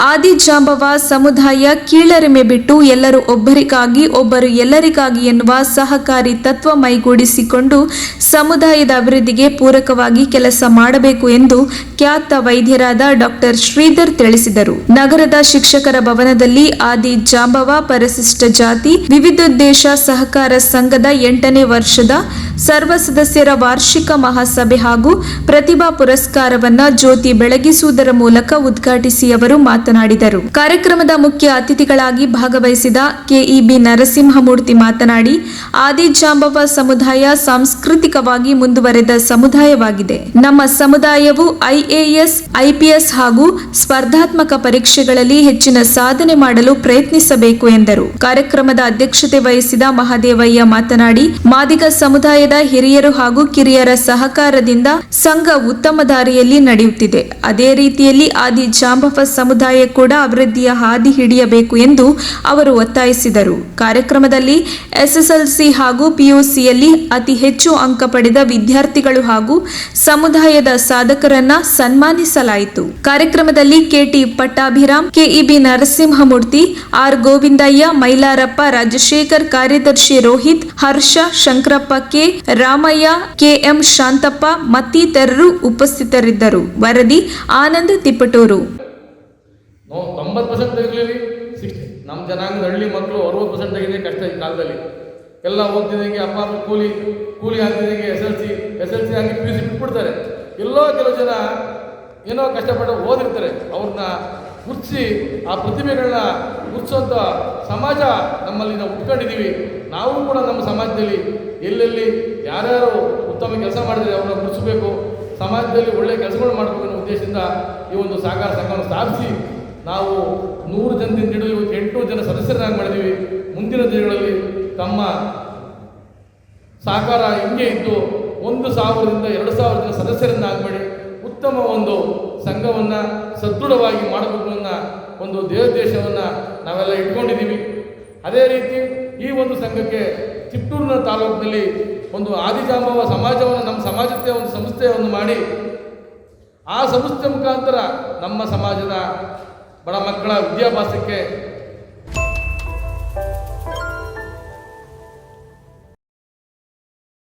ಆದಿಜಾಂಬವ ಸಮುದಾಯ ಕೀಳರಿಮೆ ಬಿಟ್ಟು ಎಲ್ಲರೂ ಒಬ್ಬರಿಗಾಗಿ ಒಬ್ಬರು ಎಲ್ಲರಿಗಾಗಿ ಎನ್ನುವ ಸಹಕಾರಿ ತತ್ವ ಮೈಗೂಡಿಸಿಕೊಂಡು ಸಮುದಾಯದ ಅಭಿವೃದ್ಧಿಗೆ ಪೂರಕವಾಗಿ ಕೆಲಸ ಮಾಡಬೇಕು ಎಂದು ಖ್ಯಾತ ವೈದ್ಯರಾದ ಡಾಕ್ಟರ್ ಶ್ರೀಧರ್ ತಿಳಿಸಿದರು. ನಗರದ ಶಿಕ್ಷಕರ ಭವನದಲ್ಲಿ ಆದಿಜಾಂಬವ ಪರಿಶಿಷ್ಟ ಜಾತಿ ವಿವಿಧೋದ್ದೇಶ ಸಹಕಾರ ಸಂಘದ 8ನೇ ವರ್ಷದ ಸರ್ವ ಸದಸ್ಯರ ವಾರ್ಷಿಕ ಮಹಾಸಭೆ ಹಾಗೂ ಪ್ರತಿಭಾ ಪುರಸ್ಕಾರವನ್ನ ಜ್ಯೋತಿ ಬೆಳಗಿಸುವುದರ ಮೂಲಕ ಉದ್ಘಾಟಿಸಿ ಅವರು ಮಾತನಾಡಿದರು. ಕಾರ್ಯಕ್ರಮದ ಮುಖ್ಯ ಅತಿಥಿಗಳಾಗಿ ಭಾಗವಹಿಸಿದ ಕೆಇಬಿ ನರಸಿಂಹಮೂರ್ತಿ ಮಾತನಾಡಿ, ಆದಿಜಾಂಬವ ಸಮುದಾಯ ಸಾಂಸ್ಕೃತಿಕವಾಗಿ ಮುಂದುವರೆದ ಸಮುದಾಯವಾಗಿದೆ. ನಮ್ಮ ಸಮುದಾಯವು ಐಎಎಸ್, ಐಪಿಎಸ್ ಹಾಗೂ ಸ್ಪರ್ಧಾತ್ಮಕ ಪರೀಕ್ಷೆಗಳಲ್ಲಿ ಹೆಚ್ಚಿನ ಸಾಧನೆ ಮಾಡಲು ಪ್ರಯತ್ನಿಸಬೇಕು ಎಂದರು. ಕಾರ್ಯಕ್ರಮದ ಅಧ್ಯಕ್ಷತೆ ವಹಿಸಿದ ಮಹಾದೇವಯ್ಯ ಮಾತನಾಡಿ, ಮಾದಿಗ ಸಮುದಾಯದ ಹಿರಿಯರು ಹಾಗೂ ಕಿರಿಯರ ಸಹಕಾರದಿಂದ ಸಂಘ ಉತ್ತಮ ದಾರಿಯಲ್ಲಿ ನಡೆಯುತ್ತಿದೆ. ಅದೇ ರೀತಿಯಲ್ಲಿ ಆದಿಜಾಂಬವ ಸಮುದಾಯ ಕೂಡ ಅಭಿವೃದ್ಧಿಯ ಹಾದಿ ಹಿಡಿಯಬೇಕು ಎಂದು ಅವರು ಒತ್ತಾಯಿಸಿದರು. ಕಾರ್ಯಕ್ರಮದಲ್ಲಿ ಎಸ್ಎಸ್ಎಲ್ಸಿ ಹಾಗೂ ಪಿಯುಸಿಯಲ್ಲಿ ಅತಿ ಹೆಚ್ಚು ಅಂಕ ಪಡೆದ ವಿದ್ಯಾರ್ಥಿಗಳು ಹಾಗೂ ಸಮುದಾಯದ ಸಾಧಕರನ್ನ ಸನ್ಮಾನಿಸಲಾಯಿತು. ಕಾರ್ಯಕ್ರಮದಲ್ಲಿ KT Pattabhiram, KEB Narasimhamurthy, R Govindaiah, Mailarappa, Rajashekar, ಕಾರ್ಯದರ್ಶಿ ರೋಹಿತ್, ಹರ್ಷ, ಶಂಕರಪ್ಪ, ಕೆ ರಾಮಯ್ಯ, ಕೆಎಂ ಶಾಂತಪ್ಪ ಮತ್ತಿತರರು ಉಪಸ್ಥಿತರಿದ್ದರು. ವರದಿ ಆನಂದ್ ತಿಪ್ಪಟೂರು. 90% ತೆಗಿಲಿ, ನಮ್ಮ ಜನಾಂಗದ ಹಳ್ಳಿ ಮಕ್ಕಳು 60% ತೆಗಿದೆ ಕಷ್ಟ ಈ ಕಾಲದಲ್ಲಿ. ಎಲ್ಲ ಓದ್ತಿದಂಗೆ ಅಪ್ಪ ಕೂಲಿ ಹಾಕ್ತಿದಂಗೆ ಎಸ್ ಎಲ್ ಸಿ ಹಾಕಿ PUC ಬಿಟ್ಬಿಡ್ತಾರೆ. ಎಲ್ಲೋ ಕೆಲವು ಜನ ಏನೋ ಕಷ್ಟಪಟ್ಟು ಓದಿರ್ತಾರೆ. ಅವ್ರನ್ನ ಗುರ್ತಿಸಿ ಆ ಪ್ರತಿಭೆಗಳನ್ನ ಗುರ್ತಿಸೋಂಥ ಸಮಾಜ ನಮ್ಮಲ್ಲಿ ನಾವು ಉಟ್ಕೊಂಡಿದ್ದೀವಿ. ನಾವು ಕೂಡ ನಮ್ಮ ಸಮಾಜದಲ್ಲಿ ಎಲ್ಲೆಲ್ಲಿ ಯಾರ್ಯಾರು ಉತ್ತಮ ಕೆಲಸ ಮಾಡಿದರೆ ಅವ್ರನ್ನ ಗುರುತಿಸಬೇಕು, ಸಮಾಜದಲ್ಲಿ ಒಳ್ಳೆಯ ಕೆಲಸಗಳು ಮಾಡಬೇಕು ಅನ್ನೋ ಉದ್ದೇಶದಿಂದ ಈ ಒಂದು ಸಹಕಾರ ಸಂಘವನ್ನು ಸ್ಥಾಪಿಸಿ ನಾವು 100 ಜನದಿಂದ ಹಿಡಿದು 800 ಜನ ಸದಸ್ಯರನ್ನಾಗಿ ಮಾಡಿದ್ದೀವಿ. ಮುಂದಿನ ದಿನಗಳಲ್ಲಿ ತಮ್ಮ ಸಹಕಾರ ಹಿಂಗೆ ಇದ್ದು 1000ರಿಂದ 2000 ಜನ ಸದಸ್ಯರನ್ನಾಗಿ ಮಾಡಿ ಉತ್ತಮ ಒಂದು ಸಂಘವನ್ನು ಸದೃಢವಾಗಿ ಮಾಡಬೇಕು ಅನ್ನೋ ಒಂದು ದೇವೋದ್ದೇಶವನ್ನು ನಾವೆಲ್ಲ ಇಟ್ಕೊಂಡಿದ್ದೀವಿ. ಅದೇ ರೀತಿ ಈ ಒಂದು ಸಂಘಕ್ಕೆ ಚಿತ್ತೂರಿನ ತಾಲೂಕಿನಲ್ಲಿ ಒಂದು ಆದಿಜಾಂಬವ ಸಮಾಜವನ್ನು, ನಮ್ಮ ಸಮಾಜಕ್ಕೆ ಒಂದು ಸಂಸ್ಥೆಯನ್ನು ಮಾಡಿ ಆ ಸಂಸ್ಥೆ ಮುಖಾಂತರ ನಮ್ಮ ಸಮಾಜದ ಬಡ ಮಕ್ಕಳ ವಿದ್ಯಾಭ್ಯಾಸಕ್ಕೆ